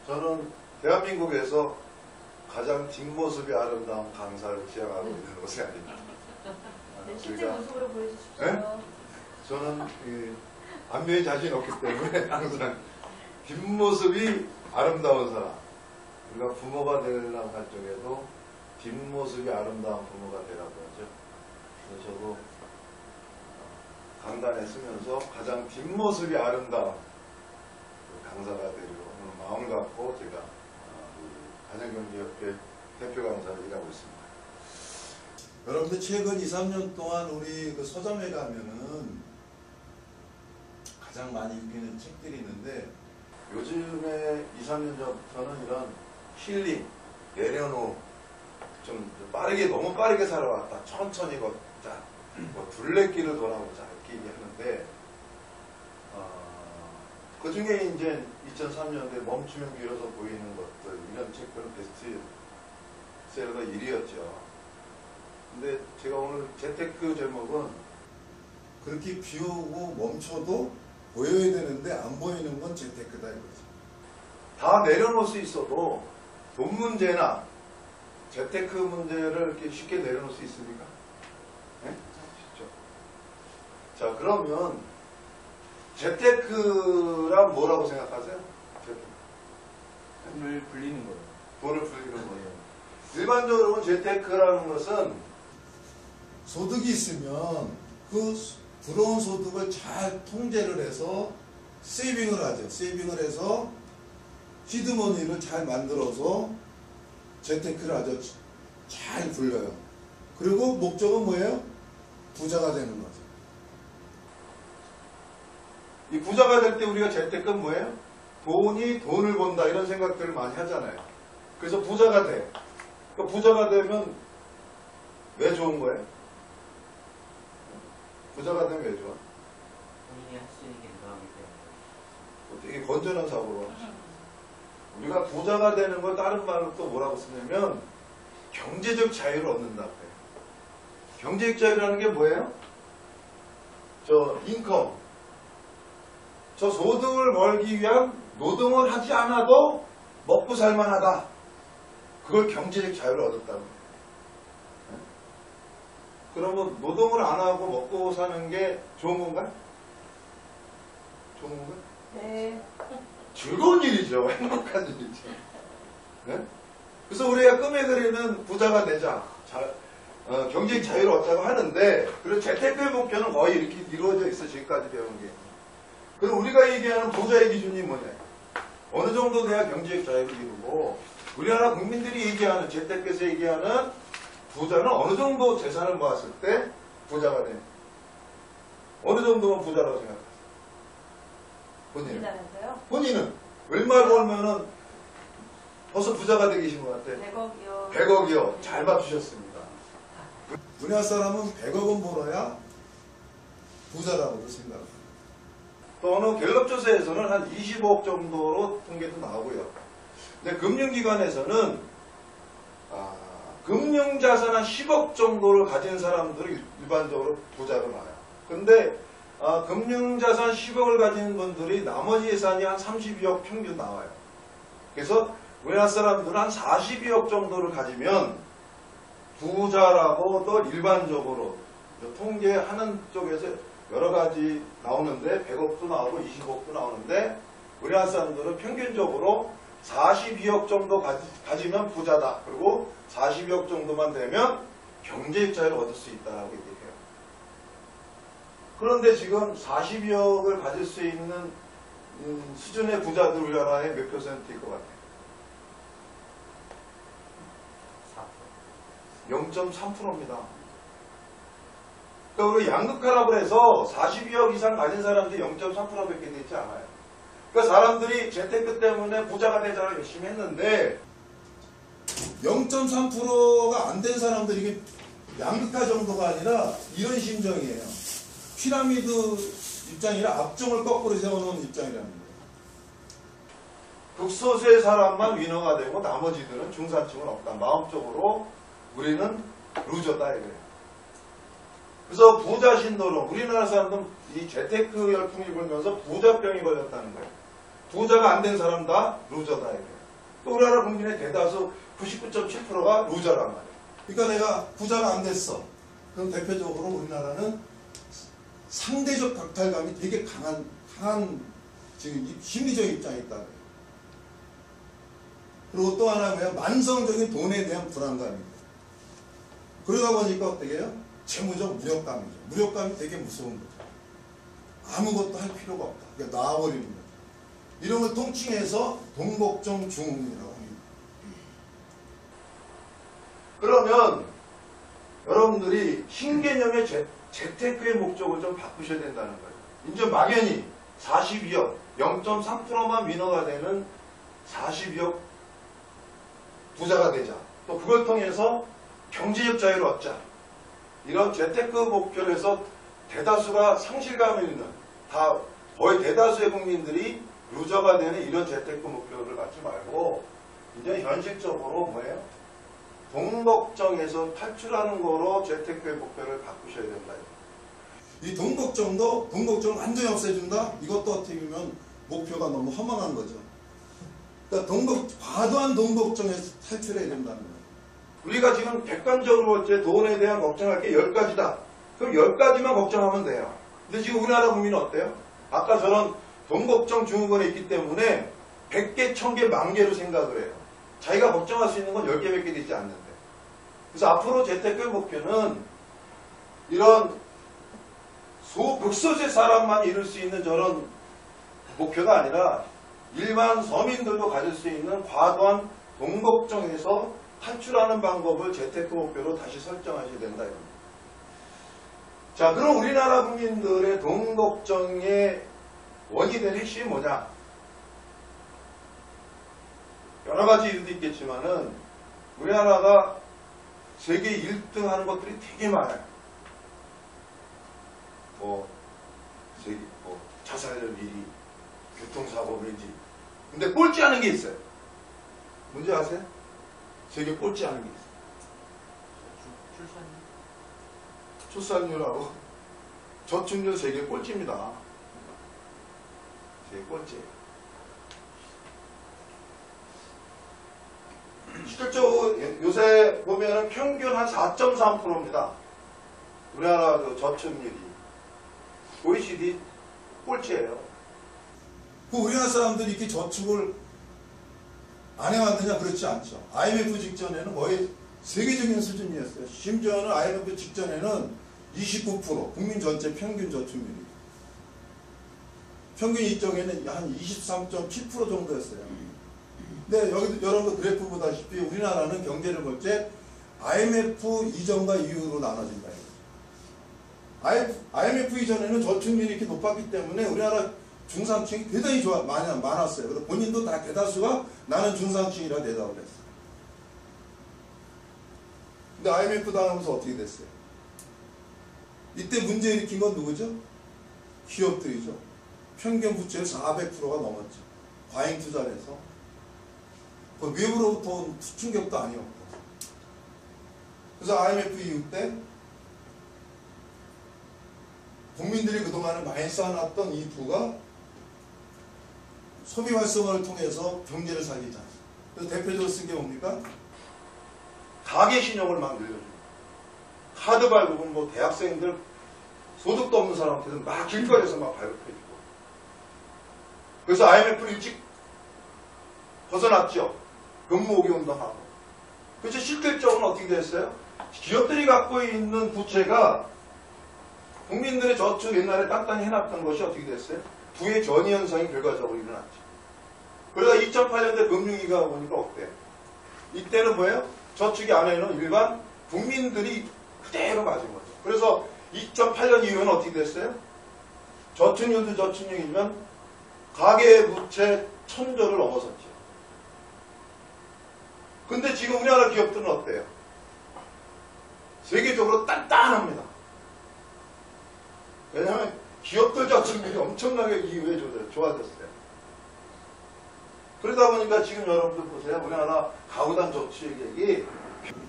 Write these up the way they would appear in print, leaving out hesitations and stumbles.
저는 대한민국에서 가장 뒷모습이 아름다운 강사를 지향하고 있는 곳이 아닙니다. 네, 실제 모습으로 보여주십시오. 네? 저는 안면에 자신이 없기 때문에 항상 뒷모습이 아름다운 사람. 우리가 부모가 되려고 할 적에도 뒷모습이 아름다운 부모가 되라고 하죠. 그래서 저도 강단에 쓰면서 가장 뒷모습이 아름다운 강사가 되리로 마음을 갖고 제가 가정경제협회 대표 강사를 일하고 있습니다. 여러분들 최근 2, 3년 동안 우리 그 서점에 가면은 가장 많이 읽히는 책들이 있는데 요즘에 2, 3년 전부터는 이런 힐링, 내려놓음, 좀 빠르게, 너무 빠르게 살아왔다. 천천히 걷자. 뭐 둘레길을 돌아보자. 이렇게 얘기하는데, 그 중에 이제 2003년도에 멈추면 길어서 보이는 것들, 이런 책들은 베스트셀러가 1위였죠. 근데 제가 오늘 재테크 제목은 그렇게 비 오고 멈춰도 보여야 되는데 안 보이는 건 재테크다 이거지. 다 내려놓을 수 있어도 돈 문제나 재테크 문제를 이렇게 쉽게 내려놓을 수 있습니까? 네? 쉽죠. 자, 그러면 재테크란 뭐라고 생각하세요? 돈을 불리는 거예요. 돈을 불리는 거예요. 일반적으로 재테크라는 것은 소득이 있으면 그 들어온 소득을 잘 통제를 해서 세이빙을 하죠. 세이빙을 해서 시드머니를 잘 만들어서 재테크를 아주 잘 굴려요. 그리고 목적은 뭐예요? 부자가 되는 거죠. 이 부자가 될 때 우리가 재테크는 뭐예요? 돈이 돈을 번다 이런 생각들을 많이 하잖아요. 그래서 부자가 돼. 그러니까 부자가 되면 왜 좋은 거예요? 부자가 되면 왜 좋아? 본인이 할 수 있는 게 늘어나기 때문에. 되게 건전한 사고로 우리가 부자가 되는 걸 다른 말로 또 뭐라고 쓰냐면 경제적 자유를 얻는다고 해요. 경제적 자유라는 게 뭐예요? 저 인컴, 저 소득을 벌기 위한 노동을 하지 않아도 먹고 살만하다. 그걸 경제적 자유를 얻었다고 해요. 그러면 노동을 안 하고 먹고 사는 게 좋은 건가요? 좋은 건가요? 네. 즐거운 일이죠. 행복한 일이죠. 네? 그래서 우리가 꿈에 그리는 부자가 되자. 경제적 자유를 얻자고 하는데, 그리고 재테크의 목표는 거의 이렇게 이루어져 있어, 지금까지 배운 게. 그럼 우리가 얘기하는 부자의 기준이 뭐냐? 어느 정도 돼야 경제적 자유를 이루고, 우리나라 국민들이 얘기하는, 재테크에서 얘기하는 부자는 어느 정도 재산을 모았을 때 부자가 되는? 어느 정도면 부자라고 생각하세요? 본인은? 우리나라에서요? 본인은 얼마 벌면은 벌써 부자가 되기 계신 것 같아요. 100억이요. 100억이요. 잘 맞추셨습니다. 우리나라 사람은 100억 원 벌어야 부자라고도 생각합니다. 또 어느 갤럽 조사에서는 한 25억 정도로 통계도 나오고요. 근데 금융기관에서는 금융자산 한 10억 정도를 가진 사람들이 일반적으로 부자로 나와요. 근데 금융자산 10억을 가진 분들이 나머지 예산이 한 32억 평균 나와요. 그래서 우리나라 사람들은 한 42억 정도를 가지면 부자라고 또 일반적으로 통계하는 쪽에서 여러 가지 나오는데 100억도 나오고 20억도 나오는데 우리나라 사람들은 평균적으로 42억 정도 가지면 부자다. 그리고 42억 정도만 되면 경제적 자유를 얻을 수 있다라고 얘기해요. 그런데 지금 42억을 가질 수 있는 수준의 부자들 우리나라에 몇 %일 것 같아요? 0.3%입니다. 그러니까 우리가 양극화라고 해서 42억 이상 가진 사람들이 0.3%밖에 되지 않아요. 그러니까 사람들이 재테크 때문에 부자가 되자고 열심히 했는데 0.3%가 안 된 사람들이 이게 양극화 정도가 아니라 이런 심정이에요. 피라미드 입장이라 앞쪽을 거꾸로 세워놓은 입장이라는 거예요. 극소수의 사람만 위너가 되고 나머지들은 중산층은 없다. 마음적으로 우리는 루저다 이거예요. 그래서 부자 신도로 우리나라 사람들은 이 재테크 열풍이 불면서 부자병이 걸렸다는 거예요. 부자가 안 된 사람 다 루저다 이거예요. 또 우리나라 국민의 대다수 99.7%가 루저란 말이에요. 그러니까 내가 부자가 안 됐어. 그럼 대표적으로 우리나라는 상대적 박탈감이 되게 강한 지금 심리적 입장에 있다. 그리고 또 하나 뭐야? 만성적인 돈에 대한 불안감이고. 그러다 보니까 어떻게 해요? 재무적 무력감이죠. 무력감이 되게 무서운 거죠. 아무것도 할 필요가 없다. 그러니까 나와버리는 거죠. 이런 걸 통칭해서 동복정 중흥이라고 합니다. 그러면 여러분들이 신개념의 재테크의 목적을 좀 바꾸셔야 된다는 거예요. 이제 막연히 42억, 0.3%만 민어가 되는 42억 부자가 되자. 또 그걸 통해서 경제적 자유를 얻자. 이런 재테크 목표를 해서 대다수가 상실감을 있는, 거의 대다수의 국민들이 루저가 되는 이런 재테크 목표를 갖지 말고 이제 현실적으로 뭐예요? 동복정에서 탈출하는 거로 재테크의 목표를 바꾸셔야 된다. 이 동복정도 동복정을 완전히 없애준다? 이것도 어떻게 보면 목표가 너무 허망한 거죠. 그러니까 과도한 동복정에서 탈출해야 된다는 거예요. 우리가 지금 객관적으로 볼 때 돈에 대한 걱정할 게 10가지다. 그럼 10가지만 걱정하면 돼요. 근데 지금 우리나라 국민은 어때요? 아까 저런 동복정 중후군에 있기 때문에 100개, 1000개, 10,000개로 생각을 해요. 자기가 걱정할 수 있는 건 10개밖에 되지 않는데. 그래서 앞으로 재테크의 목표는 이런 극소수의 사람만 이룰 수 있는 저런 목표가 아니라 일반 서민들도 가질 수 있는 과도한 동복정에서 탈출하는 방법을 재테크 목표로 다시 설정하셔야 된다. 자, 그럼 우리나라 국민들의 동복정의 원인이 된 핵심이 뭐냐? 여러 가지 이유도 있겠지만은 우리나라가 세계 1등 하는 것들이 되게 많아요. 자살률 1위, 교통사고 1위. 근데 꼴찌하는 게 있어요. 뭔지 아세요? 세계 꼴찌하는 게 있어요. 출산율하고 저출률 세계 꼴찌입니다. 세계 꼴찌예요. 실질적으로 요새 보면은 평균 한 4.3%입니다. 우리나라 그 저출률이. OECD 꼴찌예요. 그 우리나라 사람들이 이렇게 저축을 안 해왔느냐? 그렇지 않죠. IMF 직전에는 거의 세계적인 수준이었어요. 심지어는 IMF 직전에는 29% 국민 전체 평균 저축률이. 평균 이쪽에는 한 23.7% 정도였어요. 근데 여기도 여러분도 그래프 보다시피 우리나라는 경제를 볼 때 IMF 이전과 이후로 나눠진다. IMF 이전에는 저축률이 이렇게 높았기 때문에 우리나라 중산층이 대단히 많았어요. 그래서 본인도 다 대다수가 나는 중산층이라 대답을 했어요. 근데 IMF 당하면서 어떻게 됐어요? 이때 문제 일으킨 건 누구죠? 기업들이죠. 평균 부채율 400%가 넘었죠. 과잉 투자를 해서. 그 외부로부터 온 충격도 아니었고. 그래서 IMF 이후 때 국민들이 그동안에 많이 쌓아놨던 이 부가 소비 활성화를 통해서 경제를 살리자. 그래서 대표적으로 쓴 게 뭡니까? 가계 신용을 막 늘려줍니다. 카드 발급은 뭐 대학생들 소득도 없는 사람한테는 막 길거리에서 막 발급해주고. 그래서 IMF를 일찍 벗어났죠. 근무오기 운동하고. 그래서 실질적으로 어떻게 됐어요? 기업들이 갖고 있는 부채가 국민들의 저축 옛날에 단단히 해놨던 것이 어떻게 됐어요? 부의 전이 현상이 결과적으로 일어났죠. 그러다 2008년대 금융위기가 보니까 어때요? 이때는 뭐예요? 저축이 안에는 일반 국민들이 그대로 맞은 거죠. 그래서 2008년 이후에는 어떻게 됐어요? 저축률도 저축률이면 가계 부채 1000조를 넘어섰죠. 근데 지금 우리나라 기업들은 어때요? 세계적으로 단단합니다. 왜냐하면 기업들 저축률이 엄청나게 이후에 좋아졌어요. 그러다 보니까 지금 여러분들 보세요. 우리나라 가구당 저축액이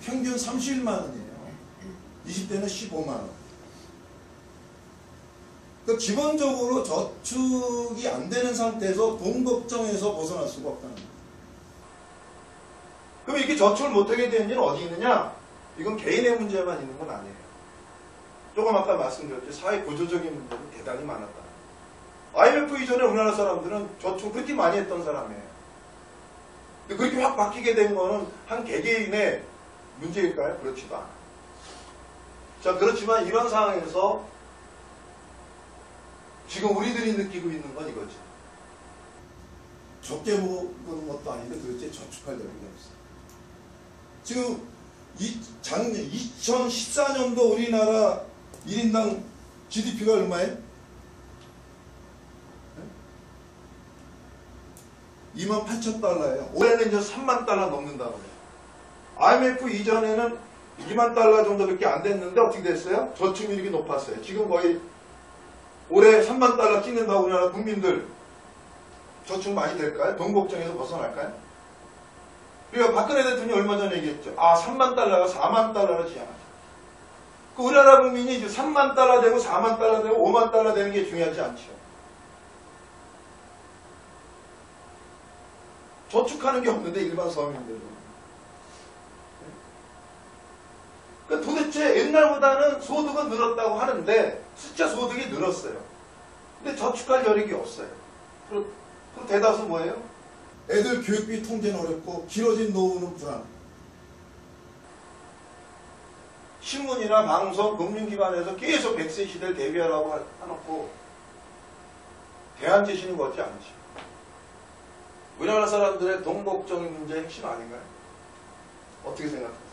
평균 31만 원이에요. 20대는 15만 원. 그러니까 기본적으로 저축이 안 되는 상태에서 돈 걱정에서 벗어날 수가 없다는 거예요. 그럼 이렇게 저축을 못하게 되는 일은 어디 있느냐? 이건 개인의 문제만 있는 건 아니에요. 조금 아까 말씀드렸죠. 사회 구조적인 문제도 대단히 많았다. IMF 이전에 우리나라 사람들은 저축을 그렇게 많이 했던 사람이에요. 근데 그렇게 확 바뀌게 된 거는 한 개개인의 문제일까요? 그렇지도 않아요. 자, 그렇지만 이런 상황에서 지금 우리들이 느끼고 있는 건 이거죠. 적게 먹는 것도 아닌데 도대체 저축할 여력이 없어요. 지금 작년 2014년도 우리나라 1인당 GDP가 얼마예요? 28,000달러예요. 올해는 이제 3만 달러 넘는다고 해요. IMF 이전에는 2만 달러 정도밖에 안 됐는데 어떻게 됐어요? 저축률이 높았어요. 지금 거의 올해 3만 달러 찍는다고 우리나라 국민들 저축 많이 될까요? 돈 걱정에서 벗어날까요? 그러니까 박근혜 대통령이 얼마 전에 얘기했죠. 3만 달러가 4만 달러로 지향하죠. 그 우리나라 국민이 이제 3만 달러 되고 4만 달러 되고 5만 달러 되는 게 중요하지 않죠. 저축하는 게 없는데 일반 서민들은. 그러니까 도대체 옛날보다는 소득은 늘었다고 하는데 숫자 소득이 늘었어요. 근데 저축할 여력이 없어요. 그럼 대다수 뭐예요? 애들 교육비 통제는 어렵고 길어진 노후는 불안. 신문이나 방송, 금융기관에서 계속 100세 시대를 대비하라고 해놓고 대안제시는 거 같지 않지. 우리나라 사람들의 돈 걱정의 문제 핵심 아닌가요? 어떻게 생각하세요?